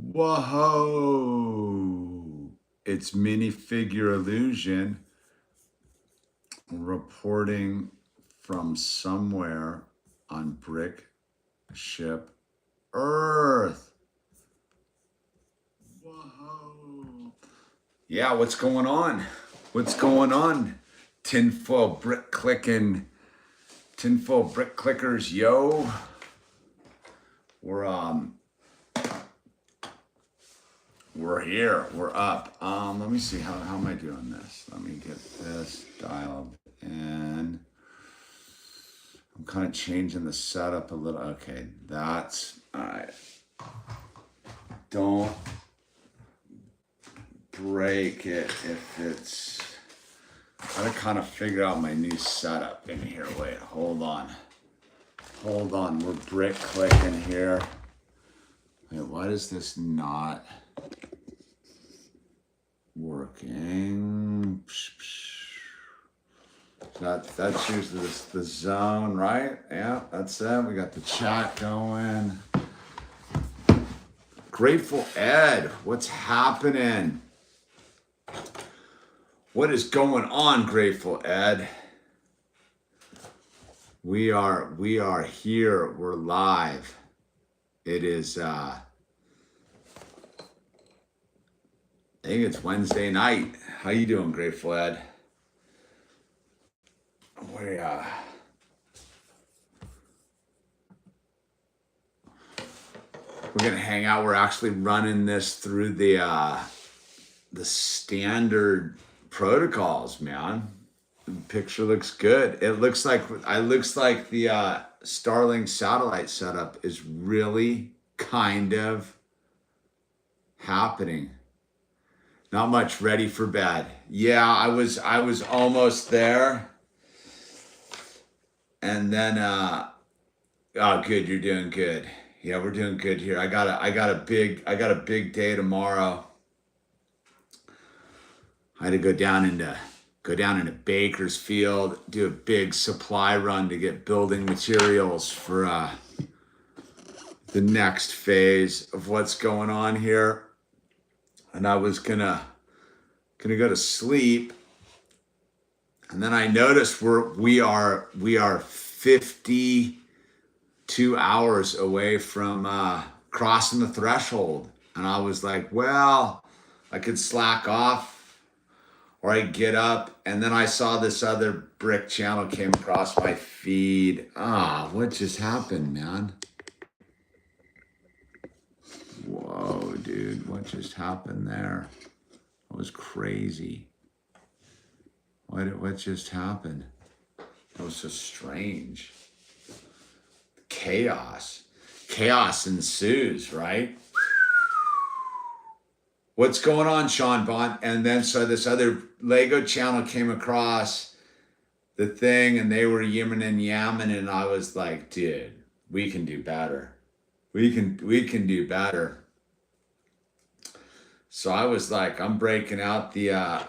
Whoa! It's Minifigure Illusion reporting from somewhere on Brick Ship Earth. Whoa! Yeah, what's going on? What's going on? Tinfoil brick clickers, yo. We're here. We're up. Let me see how am I doing this? Let me get this dialed in. I'm kind of changing the setup a little. Okay, that's all right. Don't break it if it's. I gotta kind of figure out my new setup in here. Wait, hold on. Hold on. We're brick clicking here. Wait, why does this not working? That's usually the zone, right? Yeah, that's it. We got the chat going. Grateful Ed, what's happening? What is going on, Grateful Ed? We are here. We're live. It is I think it's Wednesday night. How you doing, Grateful Ed? We're gonna hang out. We're actually running this through the standard protocols, man. The picture looks good. It looks like the Starlink satellite setup is really kind of happening. Not much ready for bed. Yeah, I was almost there. And then oh good, you're doing good. Yeah, we're doing good here. I got a big day tomorrow. I had to go down into Bakersfield, do a big supply run to get building materials for the next phase of what's going on here. And I was gonna go to sleep, and then I noticed we are 52 hours away from crossing the threshold, and I was like, well, I could slack off or I get up. And then I saw this other brick channel came across my feed. What just happened, man? Whoa, dude, what just happened there? That was crazy. What just happened? That was so strange. Chaos ensues, right? What's going on, Sean Bond? And then so this other Lego channel came across the thing, and they were yimming and yamming, and I was like, dude, we can do better. We can do better. So I was like, I'm breaking out the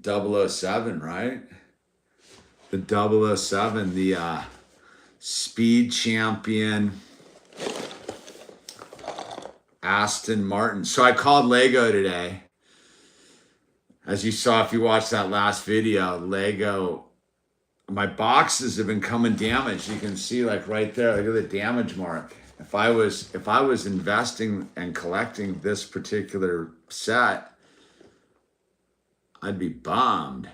007, right? The 007, the speed champion Aston Martin. So I called Lego today. As you saw, if you watched that last video, Lego, my boxes have been coming damaged. You can see like right there, look at the damage mark. If I was investing and collecting this particular set, I'd be bummed.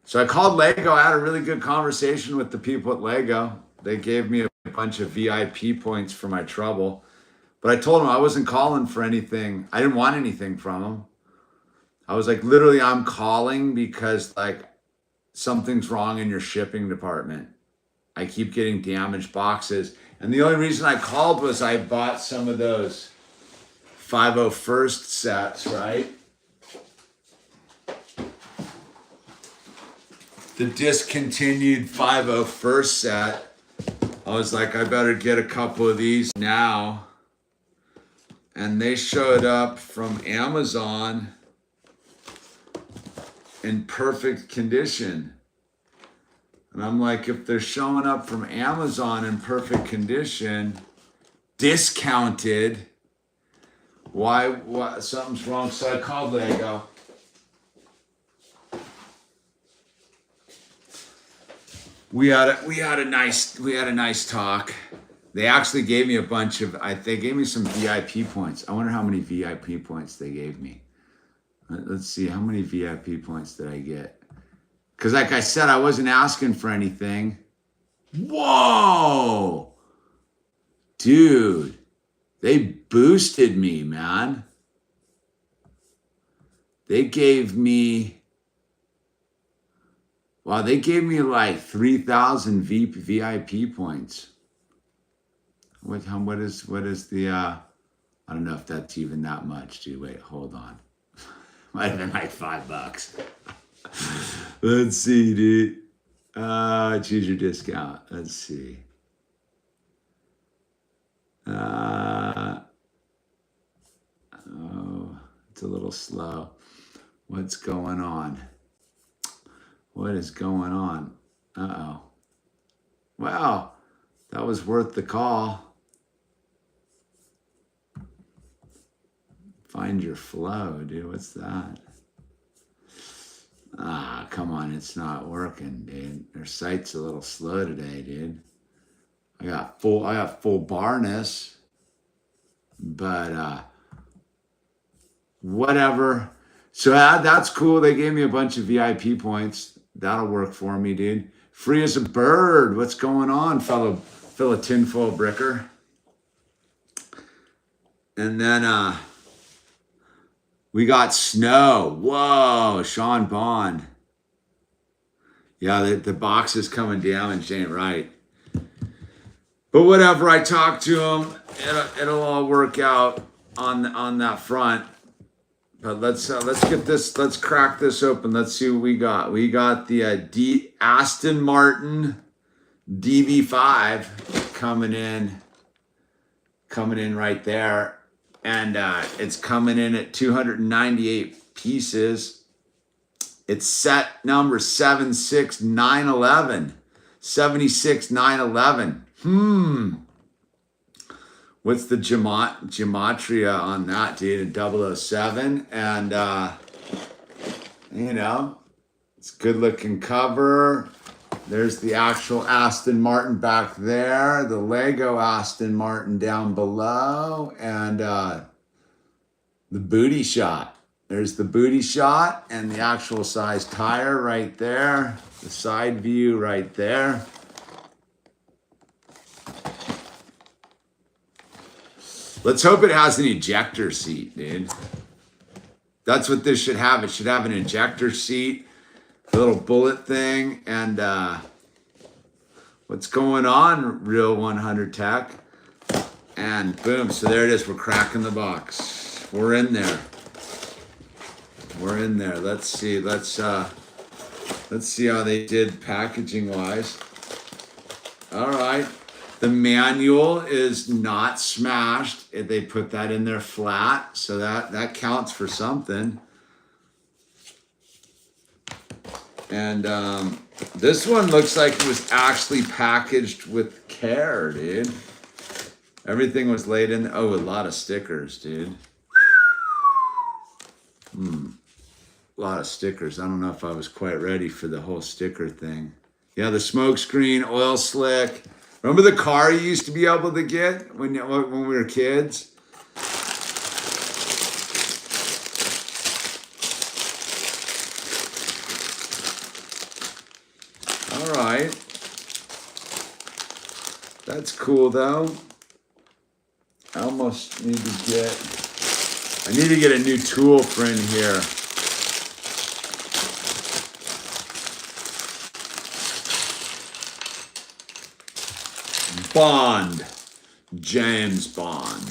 So I called Lego. I had a really good conversation with the people at Lego. They gave me a bunch of VIP points for my trouble. But I told them I wasn't calling for anything. I didn't want anything from them. I was like, literally, I'm calling because like something's wrong in your shipping department. I keep getting damaged boxes. And the only reason I called was I bought some of those 501st sets, right? The discontinued 501st set. I was like, I better get a couple of these now. And they showed up from Amazon in perfect condition. And I'm like, if they're showing up from Amazon in perfect condition, discounted, Why? What? Something's wrong. So I called Lego. We had a nice talk. They actually gave me a bunch of. They gave me some VIP points. I wonder how many VIP points they gave me. Let's see, how many VIP points did I get? Because like I said, I wasn't asking for anything. Whoa, dude, they boosted me, man. They gave me. Wow, they gave me like 3,000 VIP points. What is the, I don't know if that's even that much, dude. Wait, hold on. Might have been like $5. Let's see, dude. Choose your discount. Let's see. Oh, it's a little slow. What's going on? What is going on? Uh-oh. Wow, that was worth the call. Find your flow, dude. What's that? Ah, come on. It's not working, dude. Their site's a little slow today, dude. I got full barness, but whatever. So that's cool. They gave me a bunch of VIP points. That'll work for me, dude. Free as a bird. What's going on, fellow tinfoil bricker? And then we got snow. Whoa, Sean Bond. Yeah, the box is coming damaged, ain't right. But whatever, I talked to him. It'll all work out on that front. But let's get this. Let's crack this open. Let's see what we got. We got the Aston Martin DB5 coming in right there, and it's coming in at 298 pieces. It's set number 76911. 76911. What's the gematria on that, dude? 007. And, it's good looking cover. There's the actual Aston Martin back there. The Lego Aston Martin down below. And the booty shot. There's the booty shot and the actual size tire right there. The side view right there. Let's hope it has an ejector seat, dude. That's what this should have. It should have an ejector seat, a little bullet thing, and what's going on, Real 100 Tech? And boom, so there it is. We're cracking the box. We're in there. We're in there. Let's see. Let's see how they did packaging wise. All right. The manual is not smashed. They put that in there flat, so that counts for something. And this one looks like it was actually packaged with care, dude. Everything was laid in. Oh, a lot of stickers, dude. A lot of stickers. I don't know if I was quite ready for the whole sticker thing. Yeah, the smoke screen, oil slick. Remember the car you used to be able to get when we were kids? All right. That's cool, though. I almost need to get a new tool for in here. Bond. James Bond.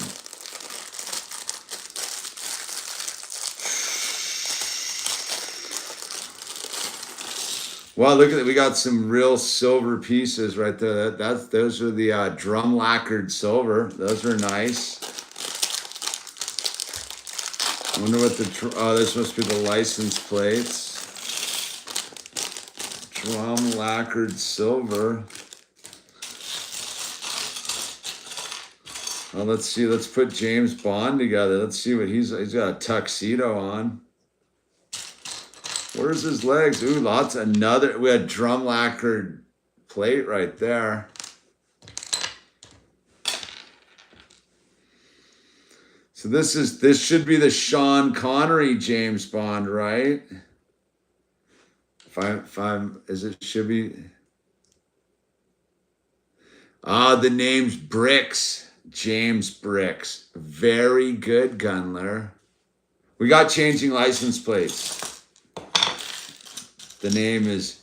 Wow, look at that. We got some real silver pieces right there. Those are the drum lacquered silver. Those are nice. I wonder what this must be the license plates. Drum lacquered silver. Well, let's see. Let's put James Bond together. Let's see what he's got a tuxedo on. Where's his legs? Ooh, lots. Another. We had drum lacquered plate right there. So this should be the Sean Connery James Bond, right? Should be. The name's Bricks. James Bricks. Very good, Gunler. We got changing license plates. The name is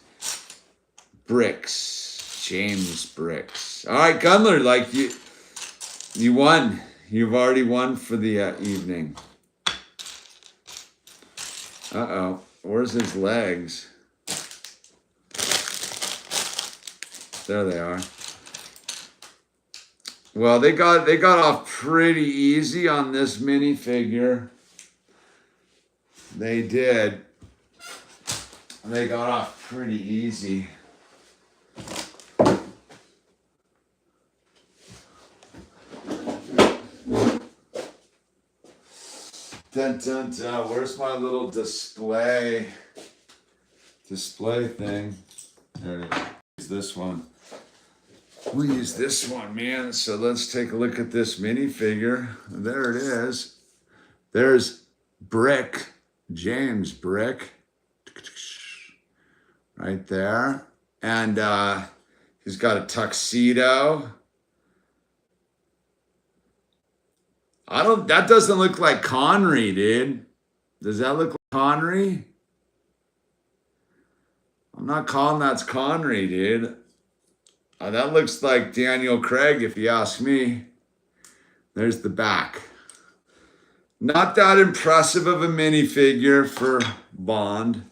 Bricks. James Bricks. All right, Gunler, like you won. You've already won for the evening. Uh-oh. Where's his legs? There they are. Well, they got off pretty easy on this minifigure. They did. They got off pretty easy. Dun, dun, dun. Where's my little display thing? There it is. This one. We'll use this one, man. So let's take a look at this minifigure. There it is. There's Brick, James Brick, right there. And he's got a tuxedo. That doesn't look like Connery, dude. Does that look like Connery? I'm not calling that's Connery, dude. That looks like Daniel Craig, if you ask me. There's the back. Not that impressive of a minifigure for Bond.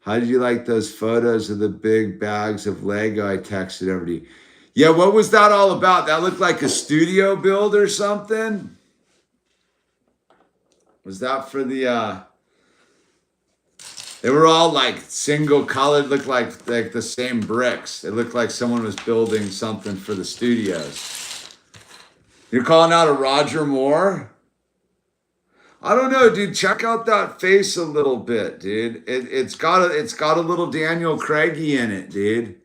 How did you like those photos of the big bags of Lego I texted over to you? Yeah, what was that all about? That looked like a studio build or something? Was that for the... They were all like single colored, looked like the same bricks. It looked like someone was building something for the studios. You're calling out a Roger Moore? I don't know, dude. Check out that face a little bit, dude. It's got a little Daniel Craigie in it, dude.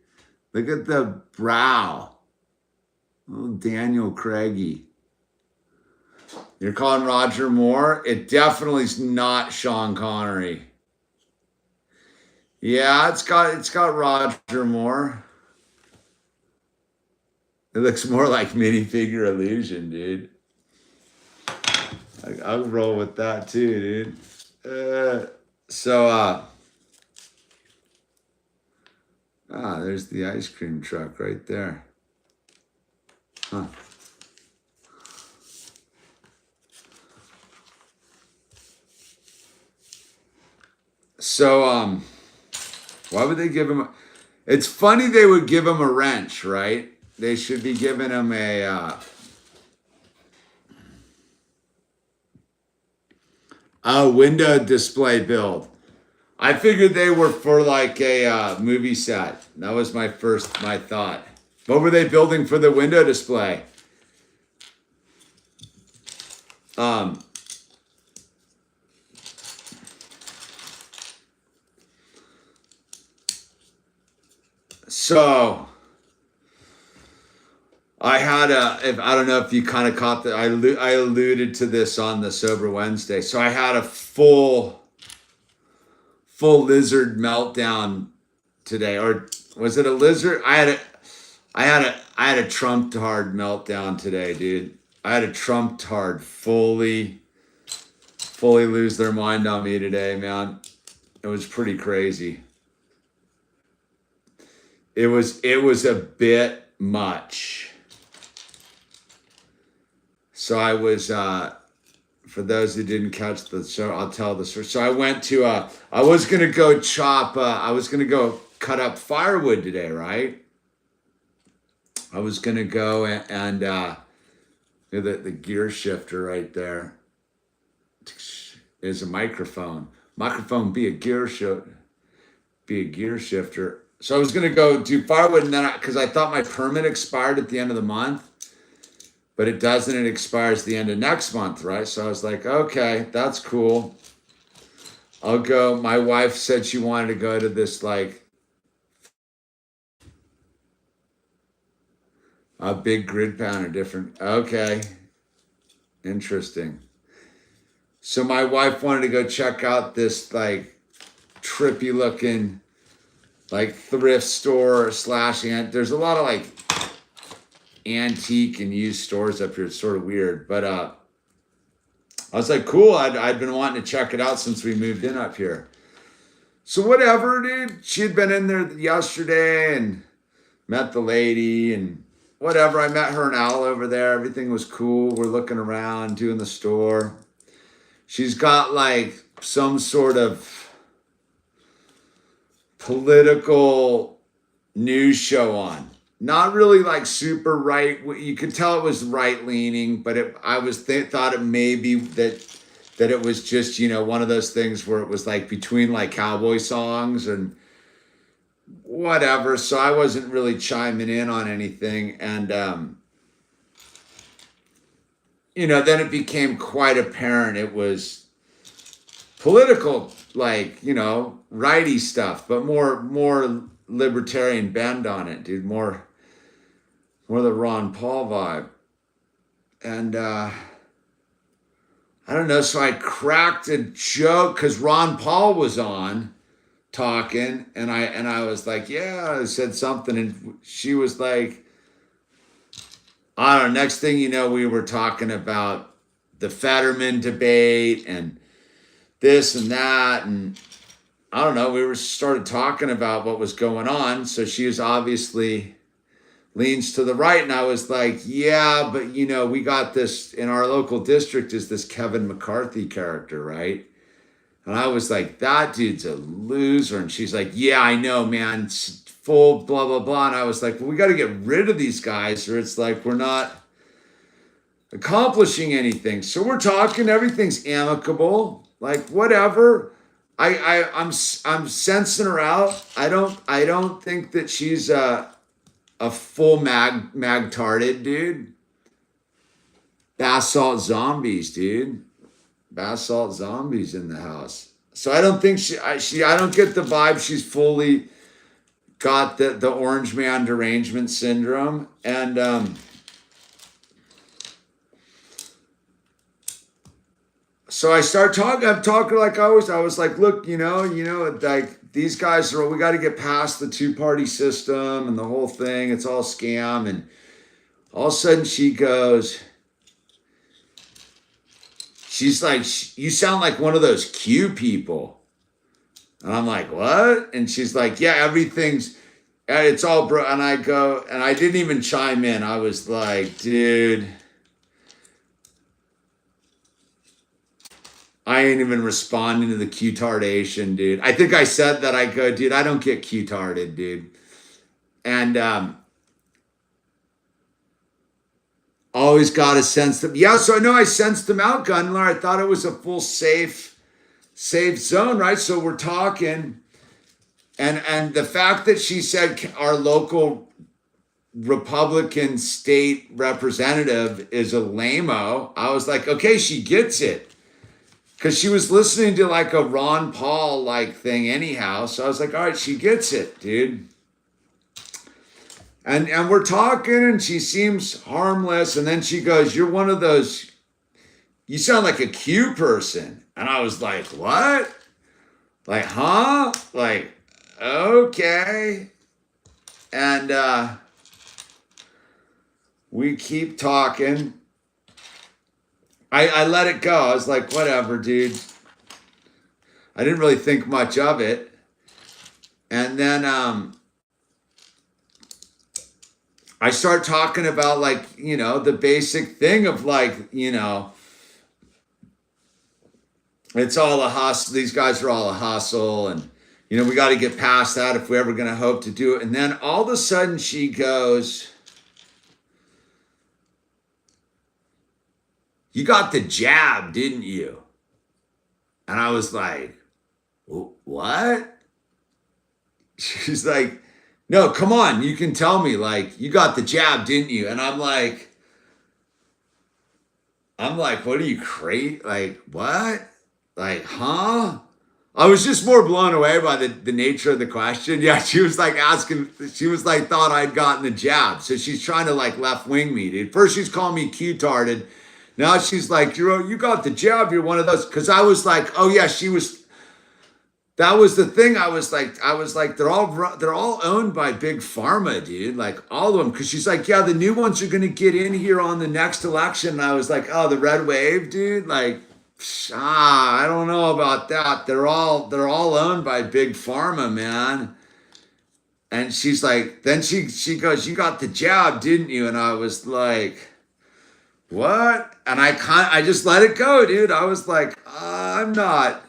Look at the brow. Little Daniel Craigie. You're calling Roger Moore? It definitely is not Sean Connery. Yeah, it's got Roger Moore. It looks more like minifigure illusion, dude. I'll roll with that too, dude. There's the ice cream truck right there. Huh. So, why would they give him? It's funny they would give him a wrench, right? They should be giving him a window display build. I figured they were for like a movie set. That was my thought. What were they building for the window display? So I don't know if you kind of caught that. I alluded to this on the Sober Wednesday. So I had a full lizard meltdown today, or was it a lizard? I had a Trump-tard meltdown today, dude. I had a Trump-tard fully lose their mind on me today, man. It was pretty crazy. It was a bit much. So I was, for those who didn't catch the show, I'll tell the story. So I went to, I was going to go cut up firewood today, right? I was going to go and the gear shifter right there is a microphone. Microphone be a gear shifter. So I was going to go do firewood, and then because I thought my permit expired at the end of the month. but it doesn't. It expires the end of next month, right? So I was like, okay, that's cool. I'll go. My wife said she wanted to go to this like a big grid pound or different. Okay, interesting. So my wife wanted to go check out this like trippy looking like thrift store slash there's a lot of like antique and used stores up here. It's sort of weird, but I was like, cool. I'd been wanting to check it out since we moved in up here. So whatever, dude. She had been in there yesterday and met the lady and whatever. I met her and Al over there. Everything was cool. We're looking around, doing the store. She's got like some sort of political news show on. Not really like super right. You could tell it was right leaning, but thought it may be that it was just, one of those things where it was like between like cowboy songs and whatever. So I wasn't really chiming in on anything. And, then it became quite apparent it was political, like, righty stuff, but more libertarian bend on it, dude. More the Ron Paul vibe. And I don't know, so I cracked a joke because Ron Paul was on talking, and I was like, yeah, I said something, and she was like, I don't know, next thing you know, we were talking about the Fetterman debate and this and that, and I don't know, we started talking about what was going on. So she was obviously leans to the right, and I was like, yeah, but we got this in our local district is this Kevin McCarthy character, right? And I was like, that dude's a loser. And she's like, yeah, I know, man, it's full blah blah blah. And I was like, well, we got to get rid of these guys, or it's like we're not accomplishing anything. So we're talking, everything's amicable, like whatever. I'm sensing her out. I don't think that she's a full mag-tarded, dude. Basalt zombies, dude. Basalt zombies in the house. So I don't think I don't get the vibe she's fully got the orange man derangement syndrome. And so I start talking. I'm talking like I was like, look, like these guys we got to get past the two-party system and the whole thing. It's all scam. And all of a sudden she goes, she's like, you sound like one of those Q people. And I'm like, what? And she's like, yeah, it's all bro. And I go, and I didn't even chime in. I was like, dude, I ain't even responding to the Q-tardation, dude. I think I said that. I go, dude, I don't get Q-tarded, dude. And always got to sense them. Yeah, so I know I sensed them out, Gunler. I thought it was a full safe zone, right? So we're talking. And the fact that she said our local Republican state representative is a lame-o, I was like, okay, she gets it. Because she was listening to like a Ron Paul like thing anyhow. So I was like, all right, she gets it, dude. And we're talking and she seems harmless. And then she goes, you're one of those, you sound like a Q person. And I was like, what? Like, huh? Like, okay. And we keep talking. I let it go. I was like, whatever, dude. I didn't really think much of it. And then I start talking about like, the basic thing of like, it's all a hustle. These guys are all a hustle. And, we got to get past that if we're ever going to hope to do it. And then all of a sudden she goes, you got the jab, didn't you? And I was like, what? She's like, no, come on. You can tell me, like, you got the jab, didn't you? And I'm like, I'm like, what are you crazy? Like, what? Like, huh? I was just more blown away by the nature of the question. Yeah, she was like asking, she was like, thought I'd gotten the jab. So she's trying to like left wing me, dude. First she's calling me Q-tarded. Now she's like, you got the jab. You're one of those. Cause I was like, oh yeah, that was the thing. I was like, they're all owned by big pharma, dude. Like all of them. Cause she's like, yeah, the new ones are going to get in here on the next election. And I was like, oh, the red wave, dude. Like, I don't know about that. They're all owned by big pharma, man. And she's like, then she goes, you got the jab, didn't you? And I was like, what? And I just let it go, dude. I was like, I'm not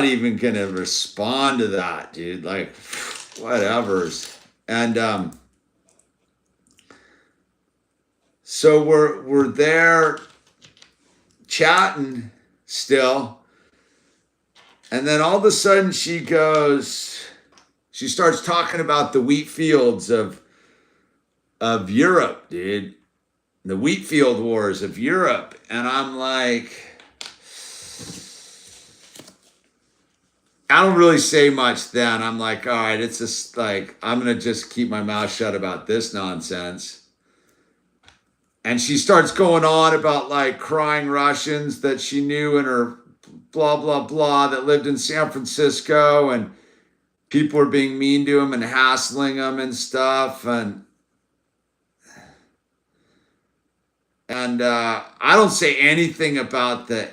even gonna respond to that, dude. Like, whatever's. And so we're there chatting still, and then all of a sudden she starts talking about the wheat fields of Europe, dude. The wheat field wars of Europe. And I'm like, I don't really say much then. I'm like, all right, it's just like, I'm going to just keep my mouth shut about this nonsense. And she starts going on about like crying Russians that she knew in her blah, blah, blah, that lived in San Francisco, and people were being mean to him and hassling him and stuff. And I don't say anything about the.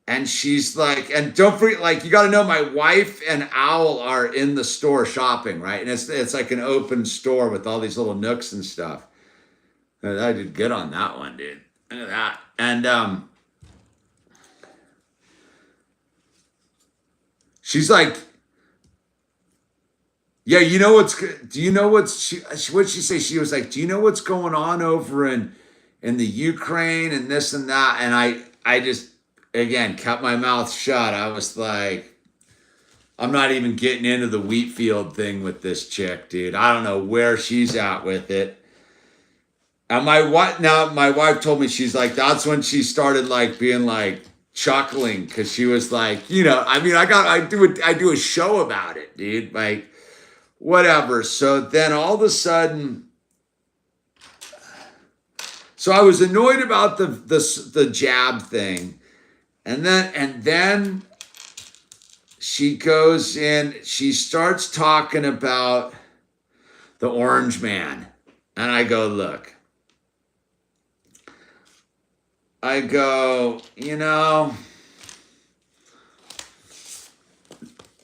And she's like, and don't forget, like, you got to know, my wife and Owl are in the store shopping, right? And it's like an open store with all these little nooks and stuff. And I did good on that one, dude. Look at that. And she's like, yeah, you know what's, do you know what'd she say? She was like, do you know what's going on over in the Ukraine and this and that? And I just, again, kept my mouth shut. I was like, I'm not even getting into the wheat field thing with this chick, dude. I don't know where she's at with it. And my wife told me, she's like, that's when she started like being like chuckling, because she was like, you know, I mean, I do a show about it, dude. Like, whatever. So then all of a sudden, so I was annoyed about the jab thing. And then she goes in, she starts talking about the orange man. And I go, look, you know,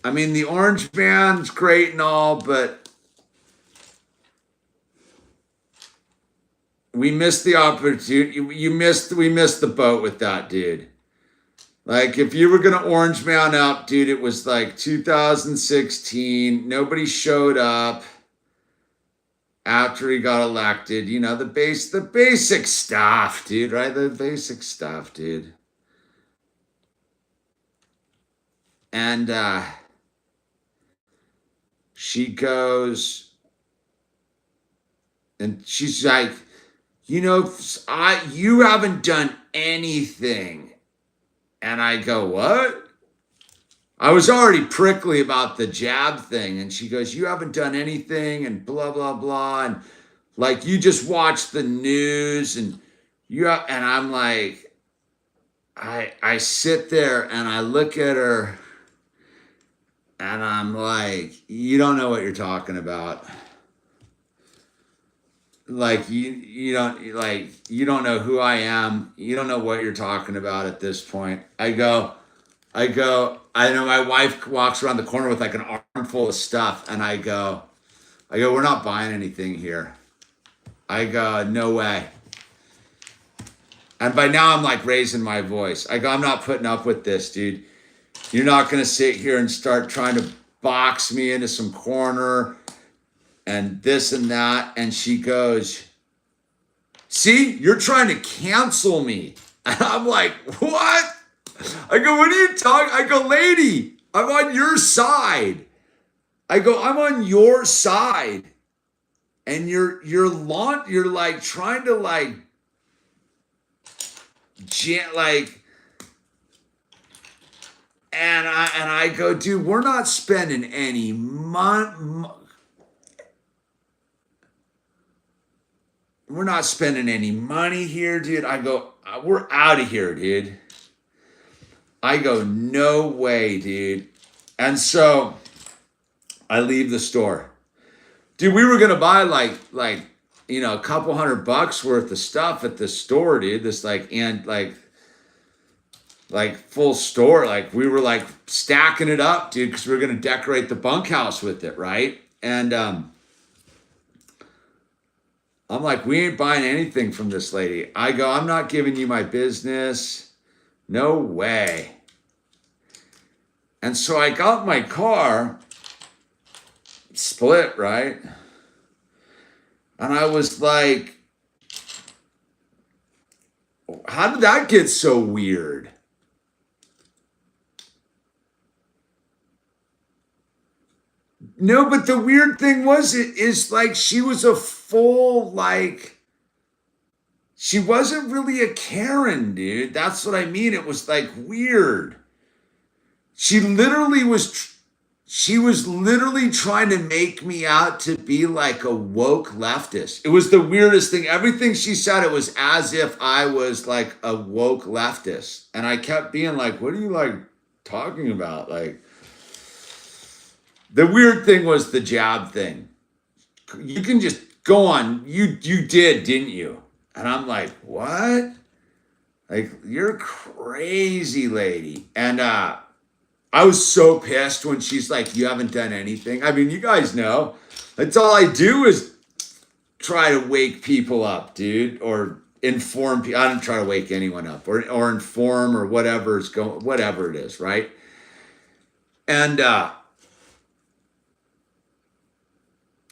I mean, the orange man's great and all, but we missed the opportunity. We missed the boat with that, dude. Like, if you were going to orange man up, dude, it was like 2016. Nobody showed up after he got elected. You know, the basic stuff, dude, right? The basic stuff, dude. And she goes, and she's like, you know, you haven't done anything. And I go, what? I was already prickly about the jab thing. And she goes, you haven't done anything and blah, blah, blah. And like, you just watch the news and and I'm like, I sit there and I look at her and I'm like, you don't know what you're talking about. Like, you don't know who I am. You don't know what you're talking about at this point. I know my wife walks around the corner with like an armful of stuff, and I go, we're not buying anything here. I go, no way. And by now I'm like raising my voice. I go, I'm not putting up with this, dude. You're not going to sit here and start trying to box me into some corner and this and that. And she goes, see, you're trying to cancel me. And I'm like, what? I go, what are you talking? I go, lady, I'm on your side. I go, I'm on your side. And you're like trying to like like, and I go, dude, we're not spending any money. We're not spending any money here, dude. I go, we're out of here, dude. I go, no way, dude. And so I leave the store. Dude, we were gonna buy like a couple $100 worth of stuff at the store, dude. This like full store. Like we were like stacking it up, dude, because we were gonna decorate the bunkhouse with it, right? And I'm like, we ain't buying anything from this lady. I go, I'm not giving you my business. No way. And so I got my car split, right? And I was like, how did that get so weird? No, but the weird thing is like she was a full, like, she wasn't really a Karen, dude. That's what I mean. It was like weird. She was literally trying to make me out to be like a woke leftist. It was the weirdest thing. Everything she said, it was as if I was like a woke leftist. And I kept being like, what are you like talking about? Like, the weird thing was the jab thing. You can just go on. You did, didn't you? And I'm like, what? Like, you're crazy, lady. And I was so pissed when she's like, you haven't done anything. I mean, you guys know. That's all I do is try to wake people up, dude, or inform people. I don't try to wake anyone up or inform or whatever it is, right? And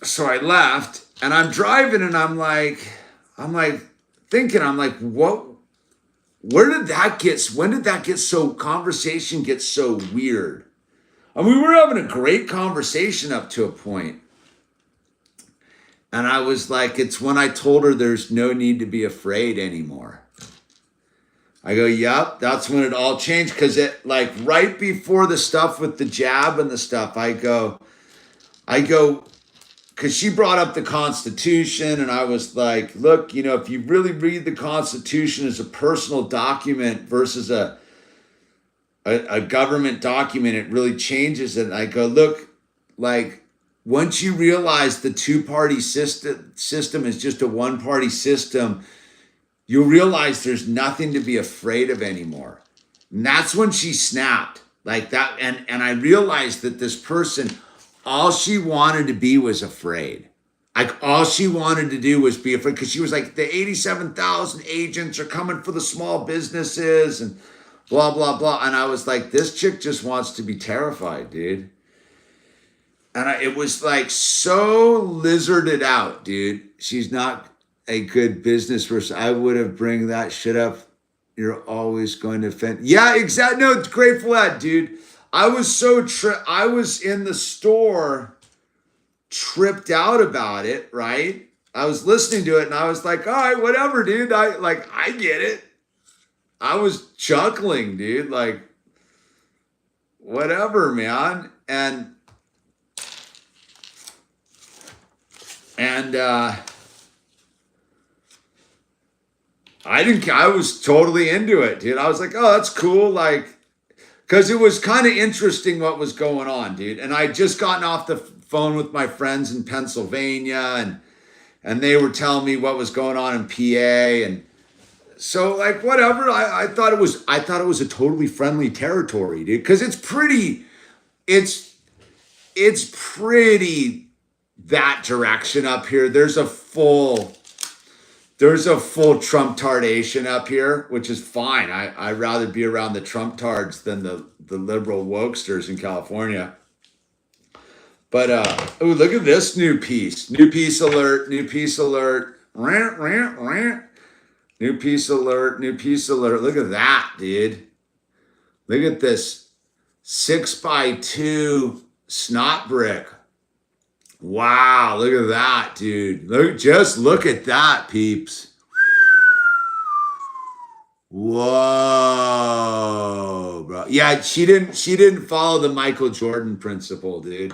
so I left and I'm driving and I'm like thinking, what? When did that get conversation get so weird? I mean, we were having a great conversation up to a point. And I was like, it's when I told her there's no need to be afraid anymore. I go, yep, that's when it all changed. Because it, like, right before the stuff with the jab and the stuff, I go, because she brought up the Constitution, and I was like, look, if you really read the Constitution as a personal document versus a government document, it really changes it. And I go, look, like, once you realize the two-party system is just a one-party system, you'll realize there's nothing to be afraid of anymore. And that's when she snapped like that. And I realized that this person, all she wanted to be was afraid. Like, all she wanted to do was be afraid, because she was like, the 87,000 agents are coming for the small businesses and blah, blah, blah. And I was like, this chick just wants to be terrified, dude. And it was like so lizarded out, dude. She's not a good business person. I would have bring that shit up. You're always going to offend. Yeah, exactly. No, it's grateful that, dude. I was I was in the store tripped out about it, right? I was listening to it and I was like, all right, whatever, dude. I get it. I was chuckling, dude. Like, whatever, man. And I was totally into it, dude. I was like, oh, that's cool. Like, because it was kind of interesting what was going on, dude. And I just gotten off the phone with my friends in Pennsylvania, and they were telling me what was going on in PA. And so, like, whatever. I thought it was a totally friendly territory, dude. Because it's pretty that direction up here. There's a full Trump-tardation up here, which is fine. I'd rather be around the Trump-tards than the liberal wokesters in California. But, oh, look at this new piece. New piece alert, new piece alert. Rant, rant, rant. New piece alert, new piece alert. Look at that, dude. Look at this 6x2 snot brick. Wow, look at that, dude. Just look at that, peeps. Whoa, bro. Yeah, she didn't follow the Michael Jordan principle, dude.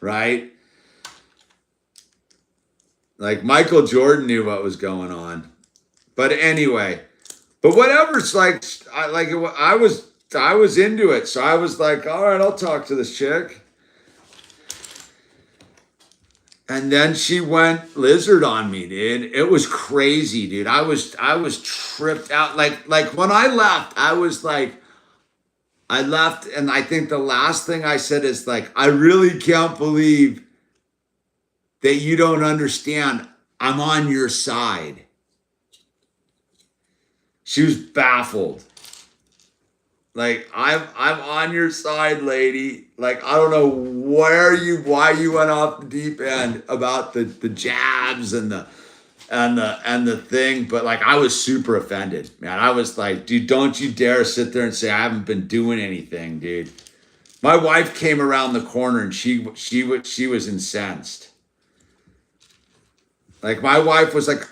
Right? Like Michael Jordan knew what was going on. But anyway, but whatever. It's like I was into it. So I was like, all right, I'll talk to this chick. And then she went lizard on me, dude. It was crazy, dude. I was tripped out. Like when I left, I was like, I left, and I think the last thing I said is like, I really can't believe that you don't understand. I'm on your side. She was baffled. Like, I'm on your side, lady. Like, I don't know why you went off the deep end about the jabs and the thing, but like I was super offended, man. I was like, dude, don't you dare sit there and say I haven't been doing anything, dude. My wife came around the corner and she was incensed. Like my wife was like,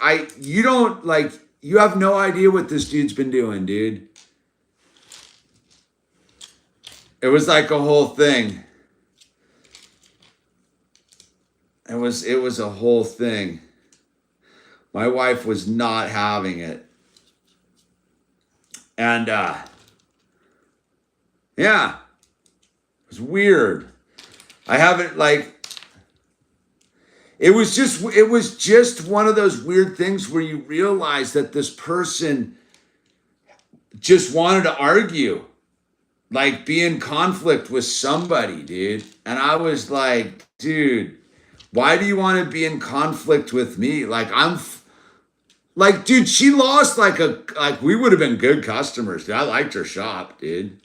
you have no idea what this dude's been doing, dude. It was like a whole thing. It was a whole thing. My wife was not having it. And yeah, it was weird. I haven't like it was just one of those weird things where you realize that this person just wanted to argue. Like be in conflict with somebody, dude. And I was like, dude, why do you want to be in conflict with me? Like like, dude, she lost like we would have been good customers, dude. I liked her shop, dude.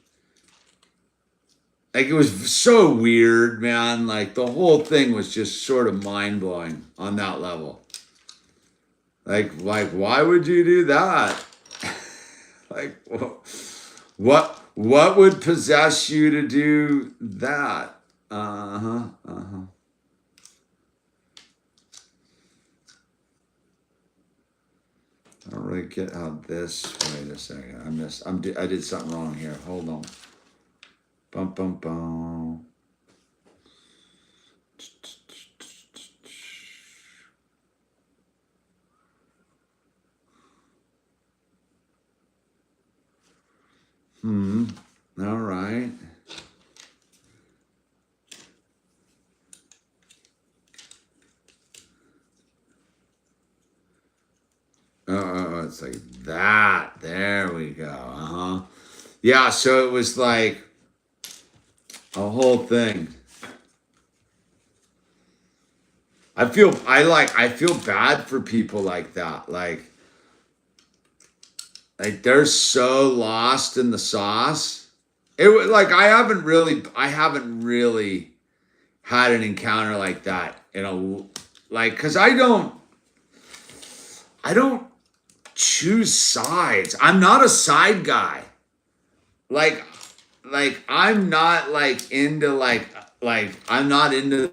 Like it was so weird, man. Like the whole thing was just sort of mind blowing on that level. Like why would you do that? Like what would possess you to do that? Uh-huh. I don't really get how this. Wait a second. I did something wrong here. Hold on. Bum bum bum. All right. Oh, it's like that. There we go. Uh-huh. Yeah, so it was like a whole thing. I feel bad for people like that. Like they're so lost in the sauce. It was like I haven't really had an encounter like that in cuz I don't choose sides. I'm not a side guy. Like I'm not like into I'm not into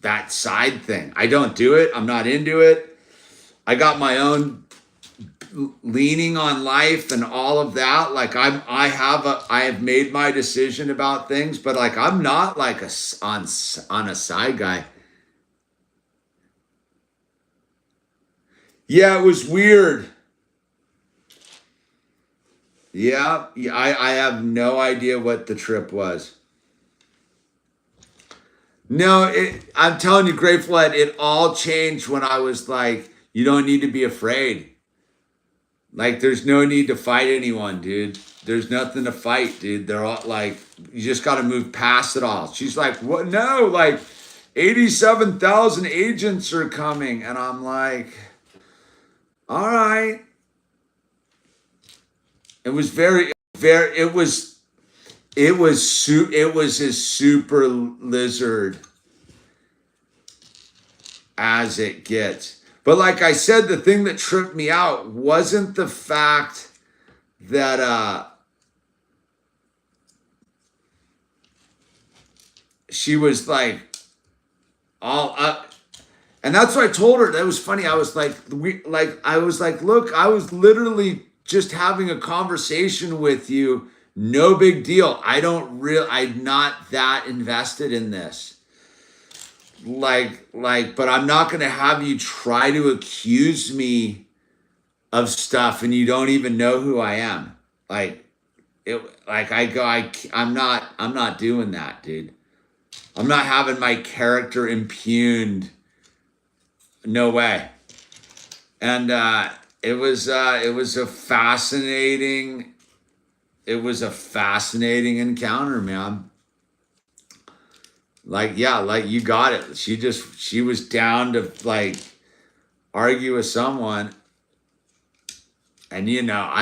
that side thing. I don't do it. I'm not into it. I got my own leaning on life and all of that. Like I have made my decision about things, but like I'm not like on a side guy. Yeah, it was weird. Yeah, I have no idea what the trip was. No, I'm telling you, Grateful Ed, it all changed when I was like, you don't need to be afraid. Like, there's no need to fight anyone, dude. There's nothing to fight, dude. They're all like, you just got to move past it all. She's like, what? No, like 87,000 agents are coming. And I'm like, all right. It was it was as super lizard as it gets. But like I said, the thing that tripped me out wasn't the fact that she was like all up. And that's what I told her. That was funny. I was like, look, I was literally just having a conversation with you. No big deal. I'm not that invested in this. But I'm not going to have you try to accuse me of stuff and you don't even know who I am. I'm not doing that, dude. I'm not having my character impugned. No way. And it was a fascinating encounter, man. Like you got it. She was down to like argue with someone, and you're not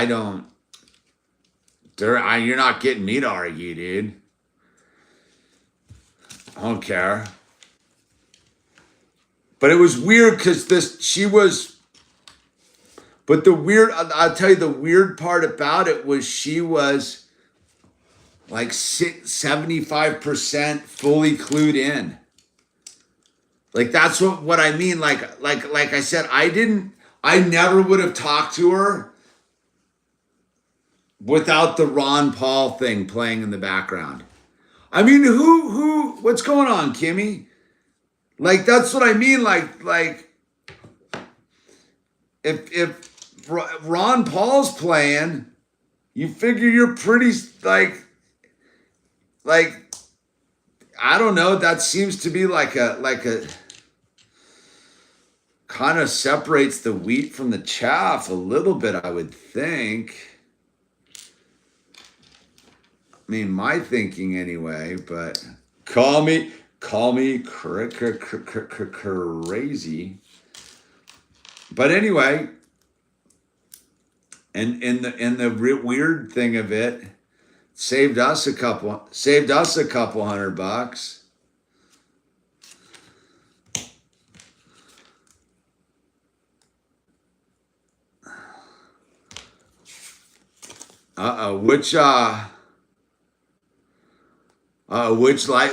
getting me to argue, dude. I don't care. But it was weird because I'll tell you the weird part about it was she was like 75% fully clued in. Like that's what I mean. Like I said, I never would have talked to her without the Ron Paul thing playing in the background. I mean, what's going on, Kimmy? Like, that's what I mean. Like if Ron Paul's playing, you figure you're pretty like, I don't know. That seems to be like a kind of separates the wheat from the chaff a little bit, I would think. I mean, my thinking anyway, but call me crazy. But anyway, and the weird thing of it, saved us a couple $100.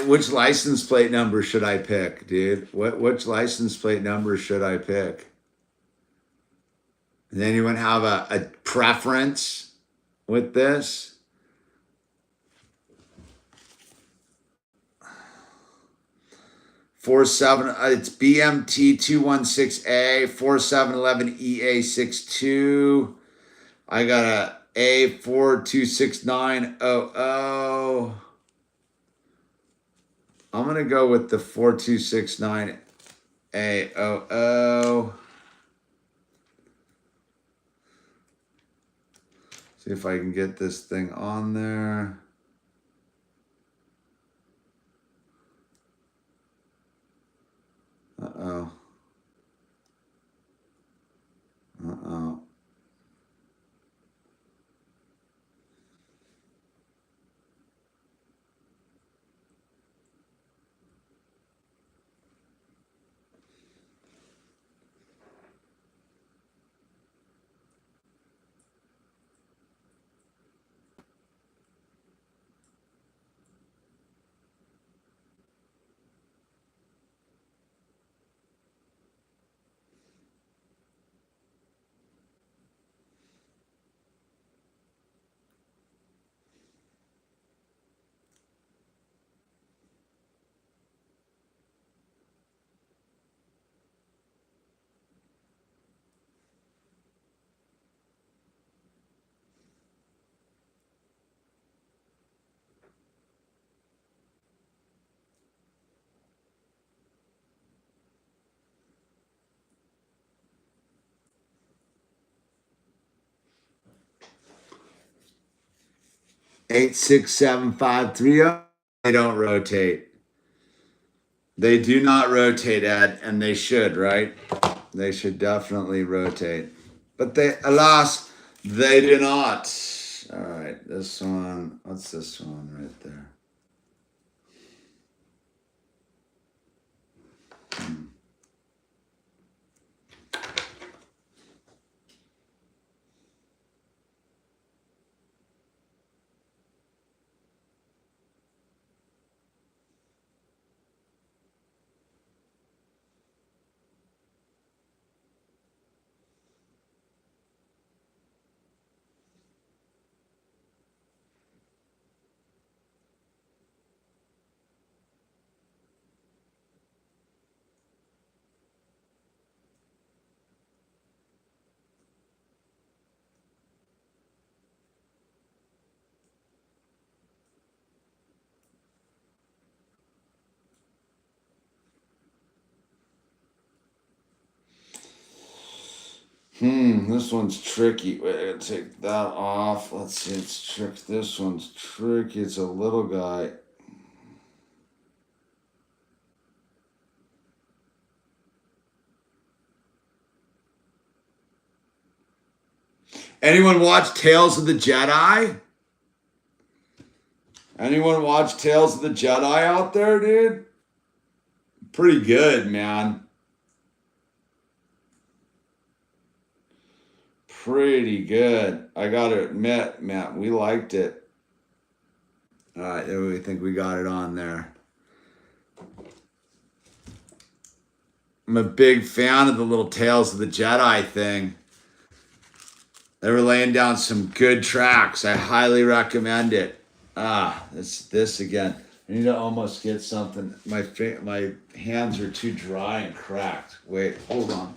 Which license plate number should I pick, dude? Which license plate number should I pick? Does anyone have a preference with this? It's BMT 216A 4711 EA62. I got a A42690. I'm gonna go with the 4269A00. See if I can get this thing on there. Uh-oh. Uh-oh. Eight, 6, 7, 5, 3. They don't rotate. They do not rotate, Ed, and they should, right? They should definitely rotate. But alas, they do not. All right, this one. What's this one right there? This one's tricky. Wait, I gotta take that off. Let's see, it's tricky. This one's tricky. It's a little guy. Anyone watch Tales of the Jedi? Anyone watch Tales of the Jedi out there, dude? Pretty good, man. Pretty good. I gotta admit, Matt, we liked it. All right, we think we got it on there. I'm a big fan of the little Tales of the Jedi thing. They were laying down some good tracks. I highly recommend it. This again. I need to almost get something. My hands are too dry and cracked. Wait, hold on.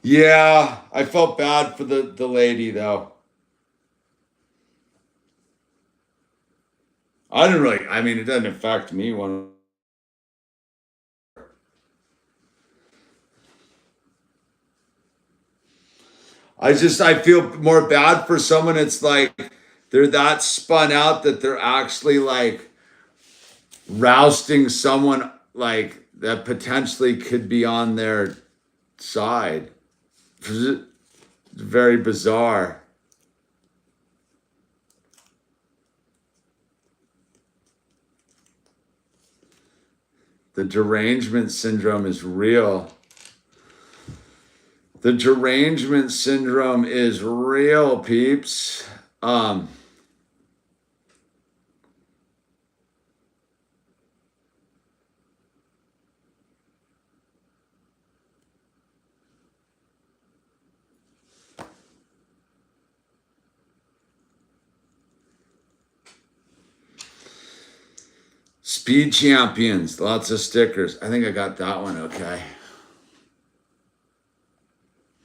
Yeah, I felt bad for the lady though. I mean, it doesn't affect me one. I feel more bad for someone. It's like they're that spun out that they're actually like rousting someone like that potentially could be on their side. It's very bizarre. The derangement syndrome is real. The derangement syndrome is real, peeps. Speed champions, lots of stickers. I think I got that one okay.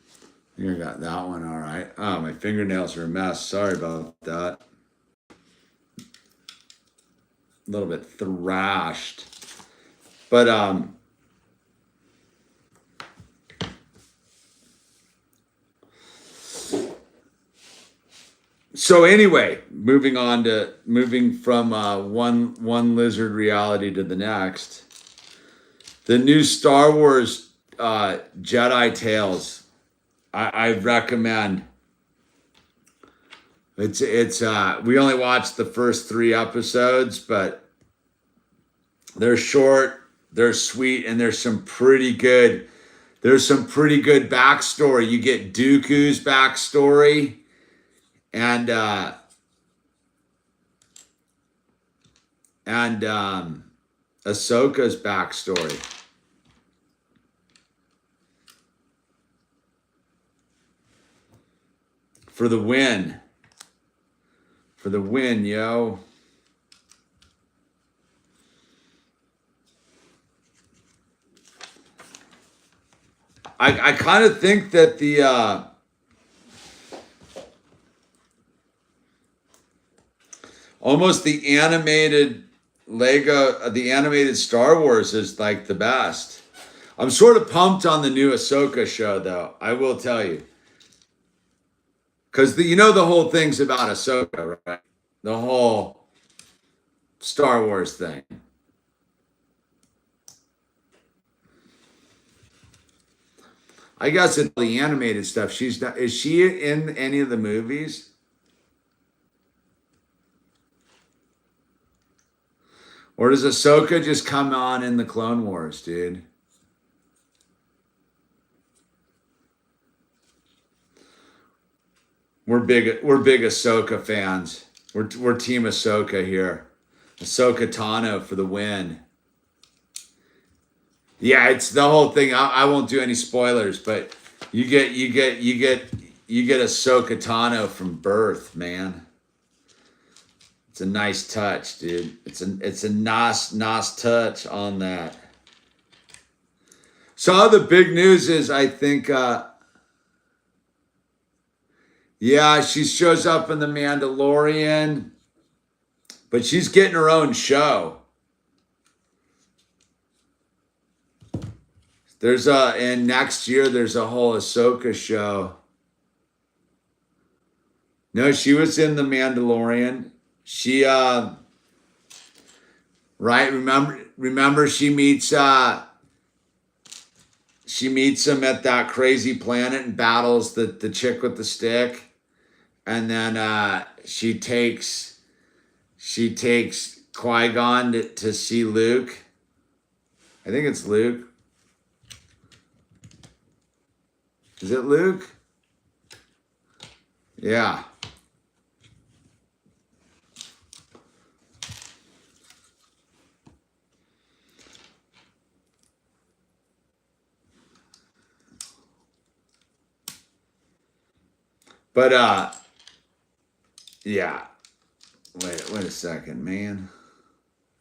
I think I got that one all right. Oh, my fingernails are a mess. Sorry about that. A little bit thrashed. But so anyway, moving from one lizard reality to the next. The new Star Wars Jedi Tales, I recommend. It's we only watched the first 3 episodes, but they're short, they're sweet, and there's some pretty good backstory. You get Dooku's backstory and Ahsoka's backstory. For the win. For the win, yo. I kind of think that the almost the animated the animated Star Wars is like the best. I'm sort of pumped on the new Ahsoka show, though. I will tell you. Because the whole thing's about Ahsoka, right? The whole Star Wars thing. I guess it's the animated stuff. She's not. Is she in any of the movies? Or does Ahsoka just come on in the Clone Wars, dude? We're big Ahsoka fans. We're Team Ahsoka here. Ahsoka Tano for the win. Yeah, it's the whole thing. I won't do any spoilers, but you get Ahsoka Tano from birth, man. It's a nice touch, dude. It's a nice touch on that. So the big news is, I think, yeah, she shows up in The Mandalorian, but she's getting her own show. And next year there's a whole Ahsoka show. No, she was in The Mandalorian. She right, remember she meets him at that crazy planet and battles the chick with the stick. And then she takes Qui-Gon to see Luke. I think it's Luke. Is it Luke? Yeah. But yeah. Wait a second, man.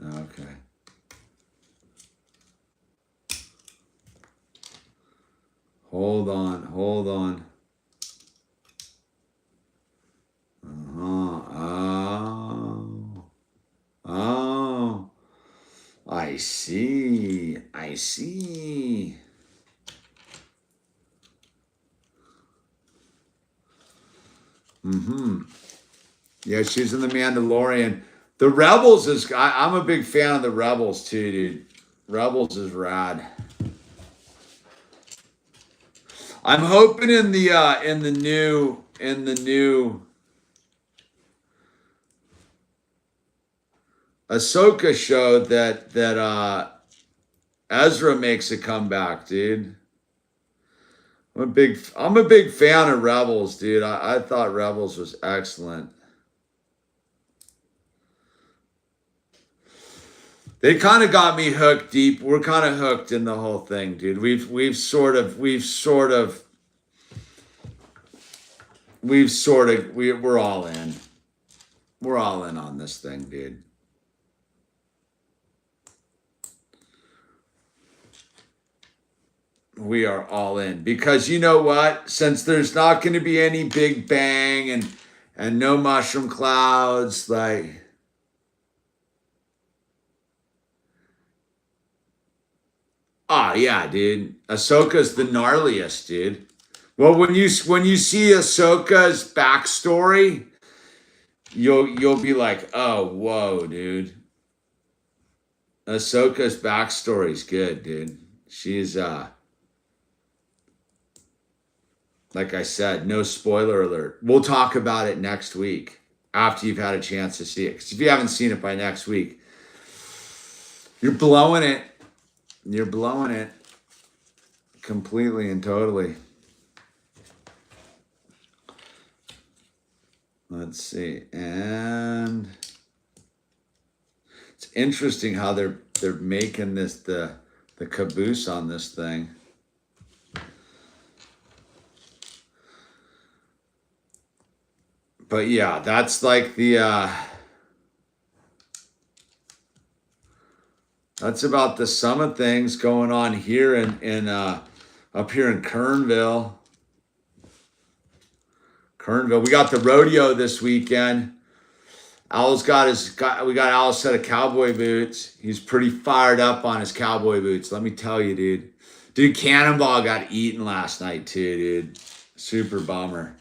Okay. Hold on. Oh. I see. Yeah, she's in The Mandalorian. The Rebels I'm a big fan of the Rebels too, dude. Rebels is rad. I'm hoping in the new Ahsoka show that Ezra makes a comeback, dude. I'm a big fan of Rebels, dude. I thought Rebels was excellent. They kind of got me hooked deep. We're kind of hooked in the whole thing, dude. We're all in. We're all in on this thing, dude. We are all in because you know what? Since there's not going to be any Big Bang and no mushroom clouds, like. Oh yeah, dude. Ahsoka's the gnarliest, dude. Well, when you see Ahsoka's backstory, you'll be like, oh, whoa, dude. Ahsoka's backstory's good, dude. She's like I said, no spoiler alert. We'll talk about it next week after you've had a chance to see it. Because if you haven't seen it by next week, you're blowing it. You're blowing it completely and totally. Let's see. And it's interesting how they're making this the caboose on this thing. But yeah, that's like that's about the sum of things going on here in up here in Kernville. We got the rodeo this weekend. We got Al's set of cowboy boots. He's pretty fired up on his cowboy boots. Let me tell you, dude. Dude, Cannonball got eaten last night too, dude. Super bummer.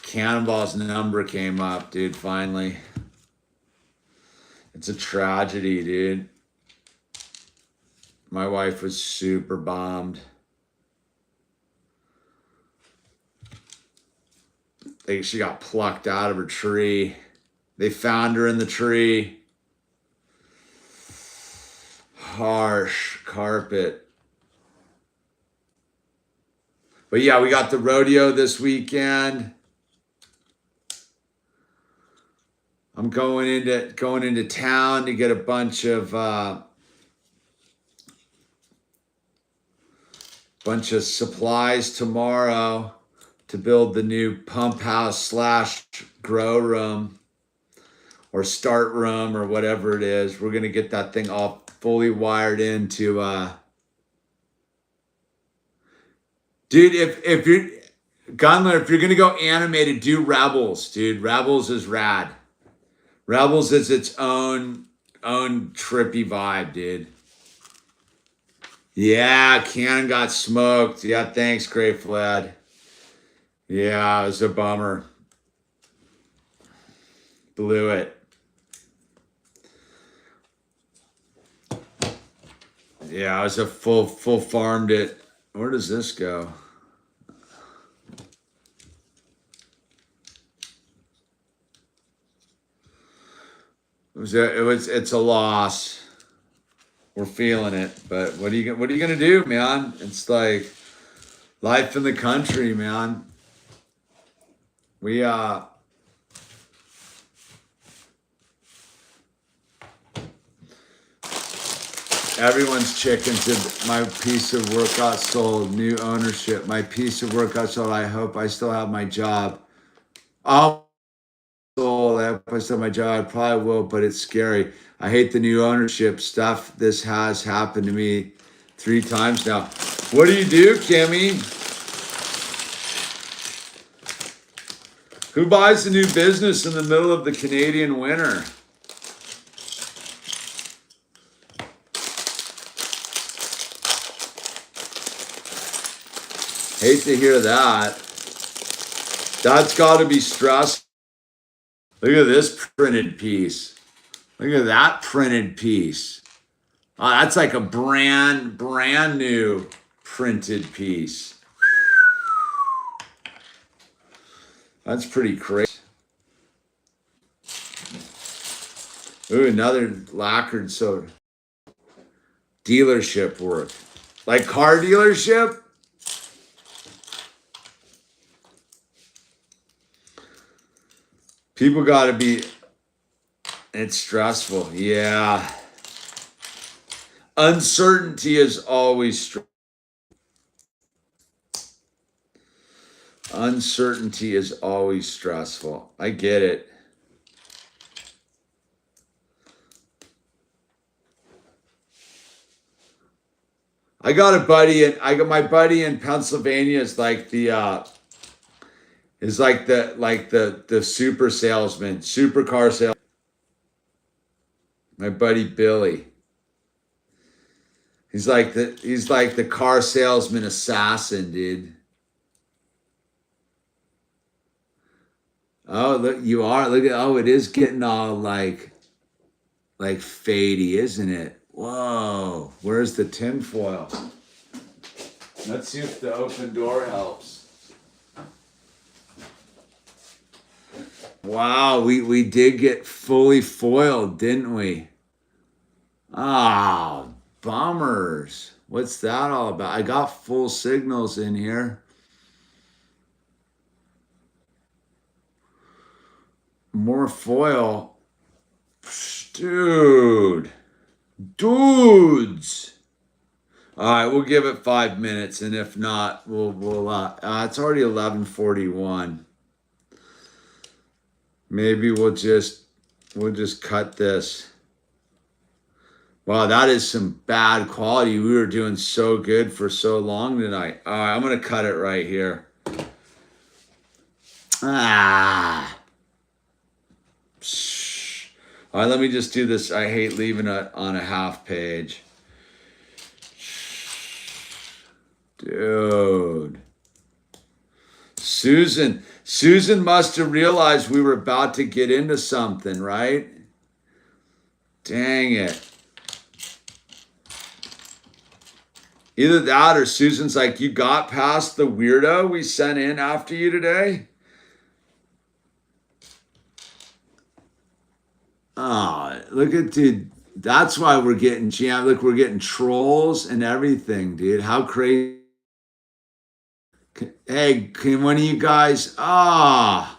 Cannonball's number came up, dude, finally. It's a tragedy, dude. My wife was super bummed. She got plucked out of her tree. They found her in the tree. harsh carpet. But yeah, we got the rodeo this weekend. I'm going into town to get a bunch of supplies tomorrow to build the new pump house / grow room or start room or whatever it is. We're gonna get that thing all fully wired into dude, if you're Gunler, if you're gonna go animated, do Rebels, dude. Rebels is rad. Rebels is its own trippy vibe, dude. Yeah, Cannon got smoked. Yeah, thanks, Great Fled. Yeah, it was a bummer. Blew it. Yeah, I was a full farmed it. Where does this go? It's a loss. We're feeling it, but what are you gonna do, man? It's like life in the country, man. We everyone's chicken to my piece of work got sold. New ownership. My piece of work got sold. I hope I still have my job. Oh, sold. I hope I still have my job. I probably will, but it's scary. I hate the new ownership stuff. This has happened to me 3 times now. What do you do, Kimmy? Who buys a new business in the middle of the Canadian winter? Hate to hear that. That's got to be stressful. Look at this printed piece. Look at that printed piece. Oh, that's like a brand new printed piece. That's pretty crazy. Ooh, another lacquered soda. Dealership work. Like car dealership? People got to be, it's stressful. Yeah. Uncertainty is always stressful. Uncertainty is always stressful. I get it. I got my buddy in Pennsylvania is like the super salesman, supercar salesman. My buddy Billy. He's like the car salesman assassin, dude. Oh, look, you are. Look at, oh, it is getting all like fadey, isn't it? Whoa, where's the tinfoil? Let's see if the open door helps. Wow, we did get fully foiled, didn't we? Oh, bummers. What's that all about? I got full signals in here. More foil. Dudes. All right, we'll give it 5 minutes, and if not, we'll it's already 11:41. Maybe we'll just cut this. Wow, that is some bad quality. We were doing so good for so long tonight. All right, I'm gonna cut it right here. Ah. All right, let me just do this. I hate leaving it on a half page. Dude. Susan must have realized we were about to get into something, right? Dang it. Either that or Susan's like, you got past the weirdo we sent in after you today? Oh, look at That's why we're getting jammed. Look, we're getting trolls and everything, dude. How crazy. Hey, can one of you guys, how's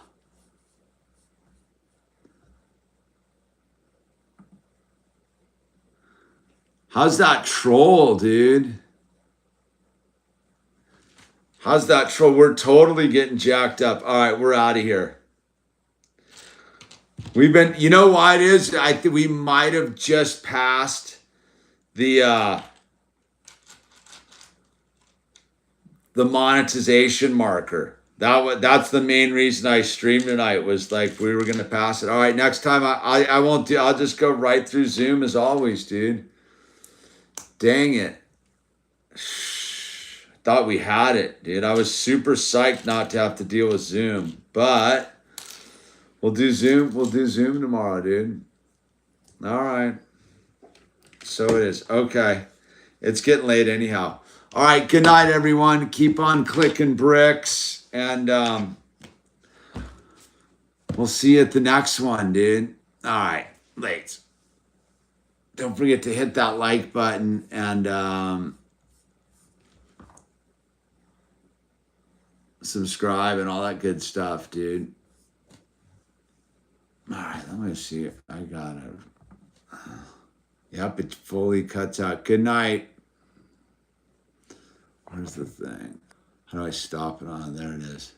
that troll, dude? How's that troll? We're totally getting jacked up. All right, we're out of here. We've been, you know why it is? I think we might have just passed the monetization marker. That's the main reason I streamed tonight, was like we were gonna pass it. All right, next time I won't do. I'll just go right through Zoom as always, dude. Dang it. Thought we had it, dude. I was super psyched not to have to deal with Zoom, but we'll do Zoom. We'll do Zoom tomorrow, dude. All right. So it is. Okay. It's getting late anyhow. All right. Good night, everyone. Keep on clicking bricks, and we'll see you at the next one, dude. All right. Late. Don't forget to hit that like button and subscribe and all that good stuff, dude. All right, let me see. I got it. Yep, it fully cuts out. Good night. Where's the thing? How do I stop it on? There it is.